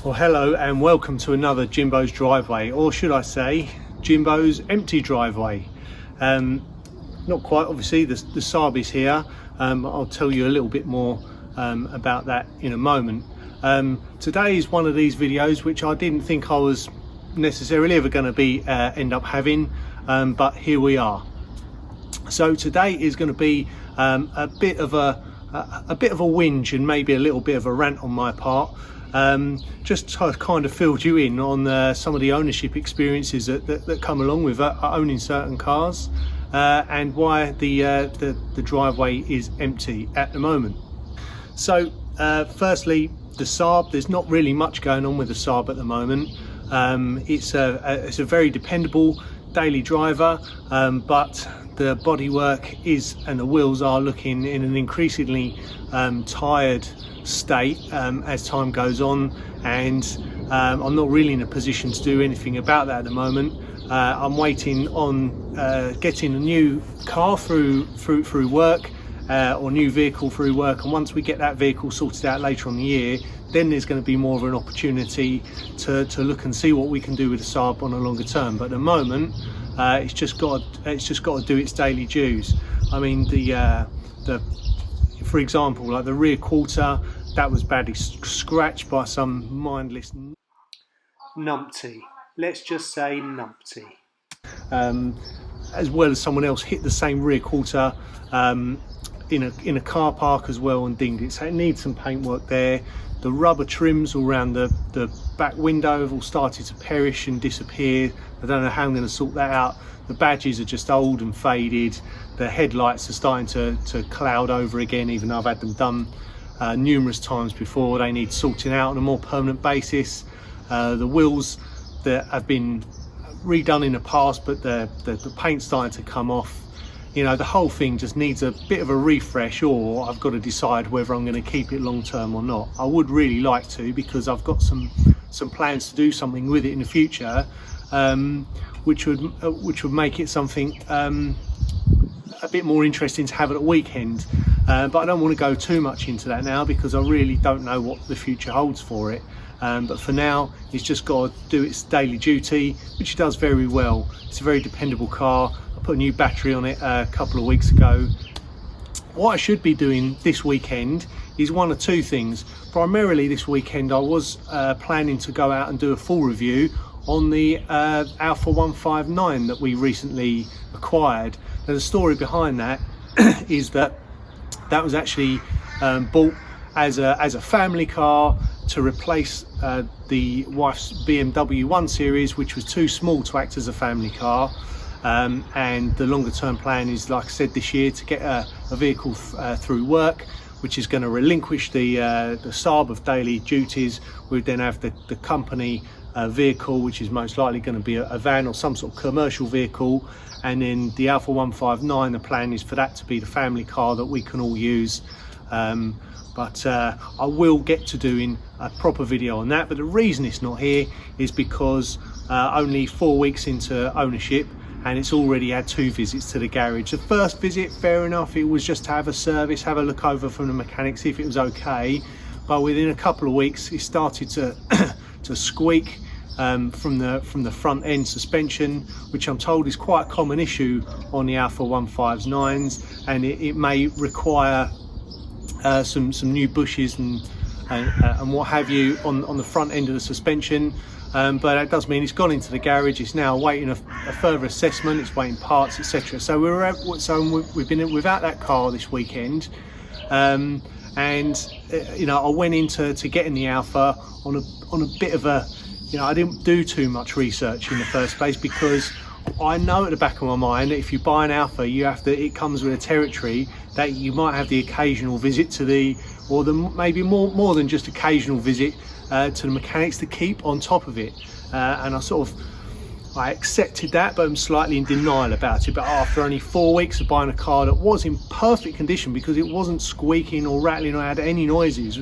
Well, hello and welcome to another Jimbo's driveway, or should I say Jimbo's empty driveway. Not quite, obviously the SAAB is here. I'll tell you a little bit more about that in a moment. Today is one of these videos which I didn't think I was necessarily ever going to end up having, but here we are. So today is going to be a bit of a whinge and maybe a little bit of a rant on my part. Just to kind of fill you in on some of the ownership experiences that come along with owning certain cars, and why the driveway is empty at the moment. So firstly, the SAAB, there's not really much going on with the SAAB at the moment. It's a very dependable daily driver, but the bodywork and the wheels are looking in an increasingly tired state as time goes on, and I'm not really in a position to do anything about that at the moment. I'm waiting on getting a new car through work, or new vehicle through work, and once we get that vehicle sorted out later on in the year, then there's going to be more of an opportunity to look and see what we can do with the SAAB on a longer term. But at the moment, it's just got to do its daily dues. I mean, for example, like the rear quarter, that was badly scratched by some mindless numpty. Let's just say numpty. As well as someone else hit the same rear quarter in a car park as well and dinged it. So it needs some paintwork there. The rubber trims all around the back window have all started to perish and disappear. I don't know how I'm going to sort that out. The badges are just old and faded. The headlights are starting to cloud over again, even though I've had them done numerous times before. They need sorting out on a more permanent basis. The wheels that have been redone in the past, but the paint's starting to come off. You know, the whole thing just needs a bit of a refresh, or I've got to decide whether I'm going to keep it long term or not. I would really like to, because I've got some plans to do something with it in the future, which would make it something a bit more interesting to have at the weekend. But I don't want to go too much into that now, because I really don't know what the future holds for it. But for now, it's just got to do its daily duty, which it does very well. It's a very dependable car. I put a new battery on it a couple of weeks ago. What I should be doing this weekend is one of two things. Primarily this weekend, I was planning to go out and do a full review on the Alfa 159 that we recently acquired. Now, the story behind that is that was actually bought as a family car to replace the wife's BMW 1 Series, which was too small to act as a family car. And the longer term plan is, like I said, this year to get a vehicle through work, which is going to relinquish the SAAB of daily duties. We would then have the company vehicle, which is most likely going to be a van or some sort of commercial vehicle, and then the Alfa 159, the plan is for that to be the family car that we can all use. But I will get to doing a proper video on that. But the reason it's not here is because only 4 weeks into ownership, and it's already had 2 visits to the garage. The first visit, fair enough, it was just to have a service, have a look over from the mechanic, see if it was okay. But within a couple of weeks, it started to squeak from the front end suspension, which I'm told is quite a common issue on the Alfa 159s, and it may require some new bushes and what have you on the front end of the suspension. But that does mean it's gone into the garage. It's now awaiting a further assessment. It's waiting parts, etc. So we've been without that car this weekend, and you know, I went into getting the Alfa on a bit of a, you know, I didn't do too much research in the first place, because I know at the back of my mind that if you buy an Alfa, it comes with a territory that you might have the occasional visit to maybe more than just occasional visit to the mechanics to keep on top of it. And I accepted that, but I'm slightly in denial about it. But after only 4 weeks of buying a car that was in perfect condition, because it wasn't squeaking or rattling or had any noises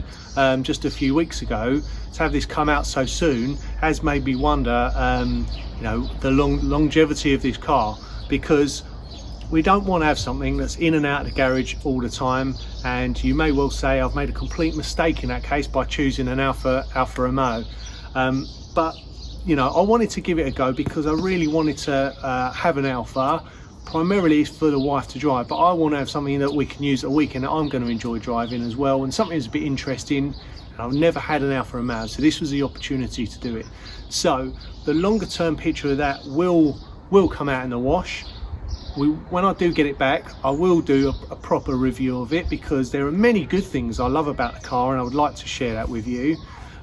just a few weeks ago, to have this come out so soon has made me wonder, you know, the longevity of this car, because we don't want to have something that's in and out of the garage all the time. And you may well say I've made a complete mistake in that case by choosing an Alfa Romeo. but you know, I wanted to give it a go because I really wanted to have an Alfa. Primarily it's for the wife to drive, but I want to have something that we can use at a weekend that I'm going to enjoy driving as well, and something that's a bit interesting. And I've never had an Alfa Romeo, so this was the opportunity to do it. So the longer term picture of that will come out in the wash. When I do get it back, I will do a proper review of it, because there are many good things I love about the car and I would like to share that with you.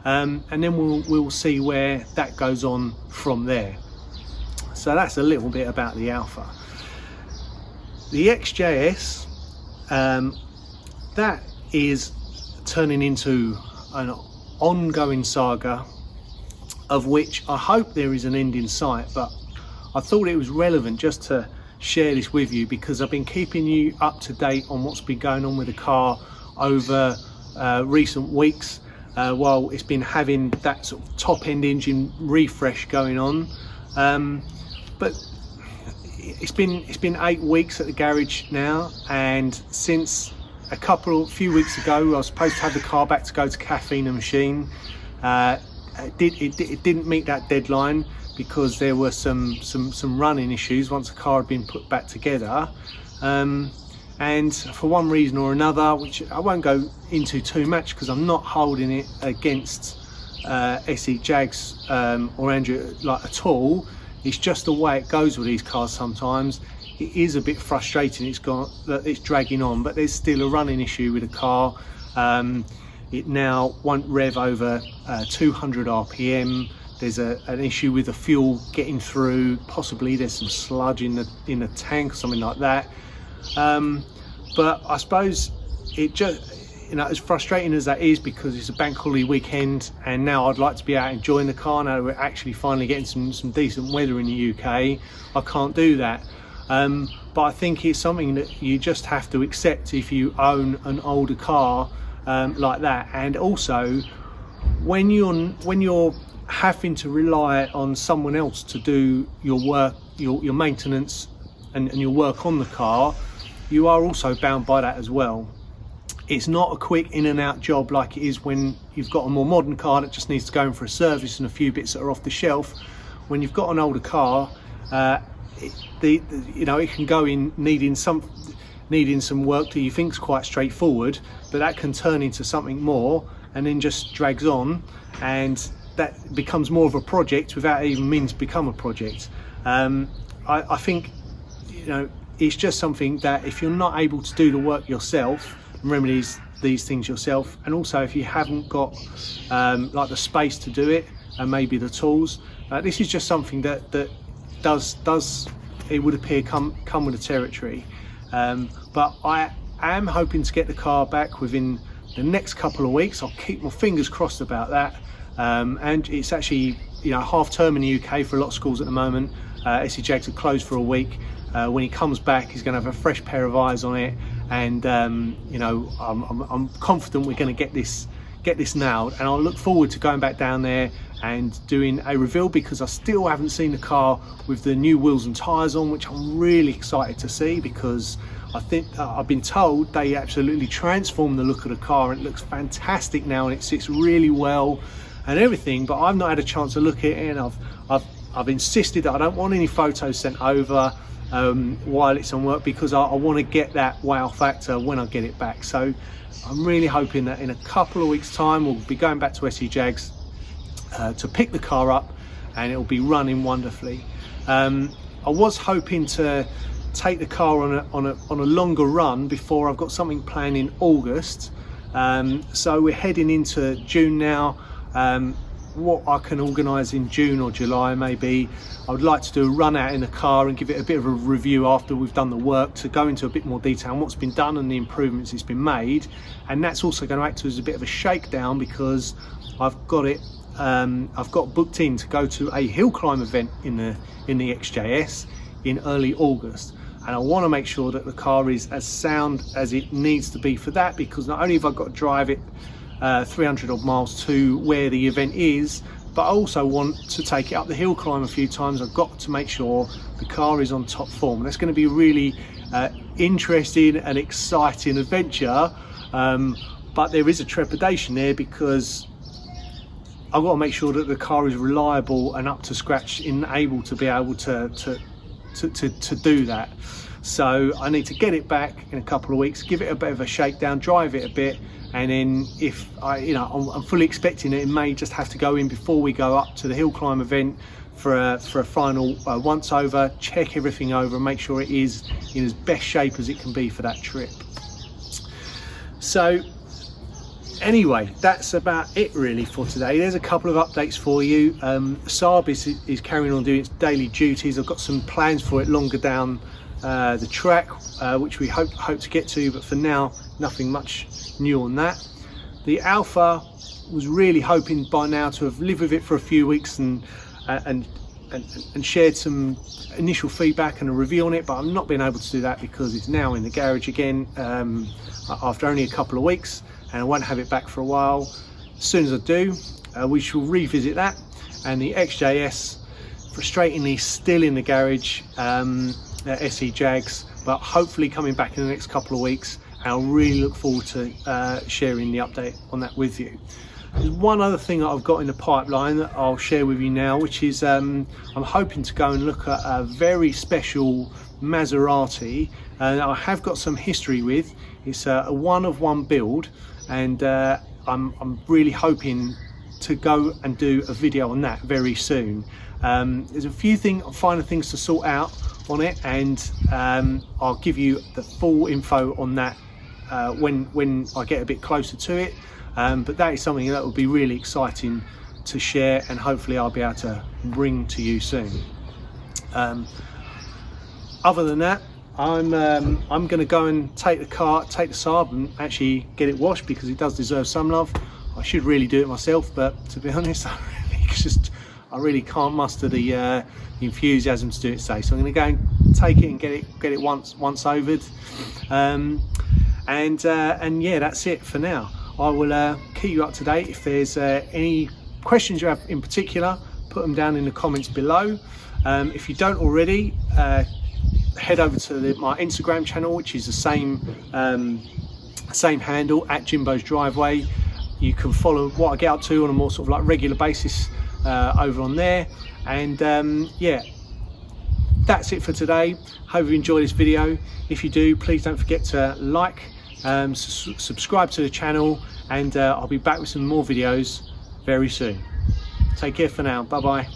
And then we'll see where that goes on from there. So that's a little bit about the Alfa. The XJS, that is turning into an ongoing saga, of which I hope there is an end in sight, but I thought it was relevant just to share this with you, because I've been keeping you up to date on what's been going on with the car over recent weeks, while it's been having that sort of top end engine refresh going on. But it's been 8 weeks at the garage now, and since a few weeks ago I was supposed to have the car back to go to Caffeine and Machine. It didn't meet that deadline because there were some running issues once the car had been put back together, and for one reason or another, which I won't go into too much because I'm not holding it against SE Jags or Andrew like at all. It's just the way it goes with these cars sometimes. It is a bit frustrating it's dragging on, but there's still a running issue with the car. It now won't rev over 200 RPM. There's an issue with the fuel getting through. Possibly there's some sludge in the tank or something like that. But I suppose it just, you know, as frustrating as that is, because it's a bank holiday weekend and now I'd like to be out enjoying the car. Now we're actually finally getting some decent weather in the UK. I can't do that. But I think it's something that you just have to accept if you own an older car like that. And also when you're having to rely on someone else to do your work, your maintenance and your work on the car, you are also bound by that as well. It's not a quick in and out job like it is when you've got a more modern car that just needs to go in for a service and a few bits that are off the shelf. When you've got an older car, you know, it can go in needing some work that you think is quite straightforward, but that can turn into something more and then just drags on, and that becomes more of a project without even meaning to become a project. I think, you know, it's just something that if you're not able to do the work yourself and remedy these things yourself, and also if you haven't got like the space to do it and maybe the tools, this is just something that does it would appear come with the territory. But I am hoping to get the car back within the next couple of weeks. I'll keep my fingers crossed about that. And it's actually, you know, half term in the UK for a lot of schools at the moment. SE Jags are closed for a week. When he comes back, he's going to have a fresh pair of eyes on it, and you know, I'm confident we're going to get this nailed. And I'll look forward to going back down there and doing a reveal, because I still haven't seen the car with the new wheels and tyres on, which I'm really excited to see, because I think I've been told they absolutely transformed the look of the car, and it looks fantastic now, and it sits really well and everything. But I've not had a chance to look at it, and I've insisted that I don't want any photos sent over while it's on work, because I want to get that wow factor when I get it back. So I'm really hoping that in a couple of weeks time we'll be going back to SE Jags to pick the car up, and it'll be running wonderfully. I was hoping to take the car on a longer run before I've got something planned in August. So we're heading into June now. What I can organise in June or July maybe, I would like to do a run out in the car and give it a bit of a review after we've done the work, to go into a bit more detail on what's been done and the improvements that's been made. And that's also going to act as a bit of a shakedown, because I've got booked in to go to a hill climb event in the XJS in early August, and I want to make sure that the car is as sound as it needs to be for that, because not only have I got to drive it 300 odd miles to where the event is, but I also want to take it up the hill climb a few times. I've got to make sure the car is on top form, and that's going to be a really interesting and exciting adventure. But there is a trepidation there, because I've got to make sure that the car is reliable and up to scratch and able to be able to do that. So I need to get it back in a couple of weeks, give it a bit of a shakedown, drive it a bit, and then if I'm fully expecting it may just have to go in before we go up to the hill climb event for a final once over, check everything over and make sure it is in as best shape as it can be for that trip. So anyway, that's about it really for today. There's a couple of updates for you. SAAB is carrying on doing its daily duties. I've got some plans for it longer down the track, which we hope to get to, but for now nothing much new on that. The Alfa was really hoping by now to have lived with it for a few weeks and shared some initial feedback and a review on it, but I'm not being able to do that because it's now in the garage again after only a couple of weeks, and I won't have it back for a while. As soon as I do, we shall revisit that. And the XJS, frustratingly still in the garage, SE Jags, but hopefully coming back in the next couple of weeks. I'll really look forward to sharing the update on that with you. There's one other thing that I've got in the pipeline that I'll share with you now, which is I'm hoping to go and look at a very special Maserati, and I have got some history with. It's a one-of-one build, and I'm really hoping to go and do a video on that very soon. There's a few final things to sort out on it, and I'll give you the full info on that when I get a bit closer to it. But that is something that will be really exciting to share, and hopefully I'll be able to bring to you soon. Other than that, I'm going to go and take the SAAB and actually get it washed, because it does deserve some love. I should really do it myself, but to be honest, I really can't muster the enthusiasm to do it today. So I'm going to go and take it and get it once overed, and yeah, that's it for now. I will keep you up to date. If there's any questions you have in particular, put them down in the comments below. If you don't already, head over to my Instagram channel, which is the same handle, at Jimbo's Driveway. You can follow what I get up to on a more sort of like regular basis over on there. And yeah, that's it for today. Hope you enjoyed this video. If you do, please don't forget to like, subscribe to the channel, and I'll be back with some more videos very soon. Take care for now. Bye bye.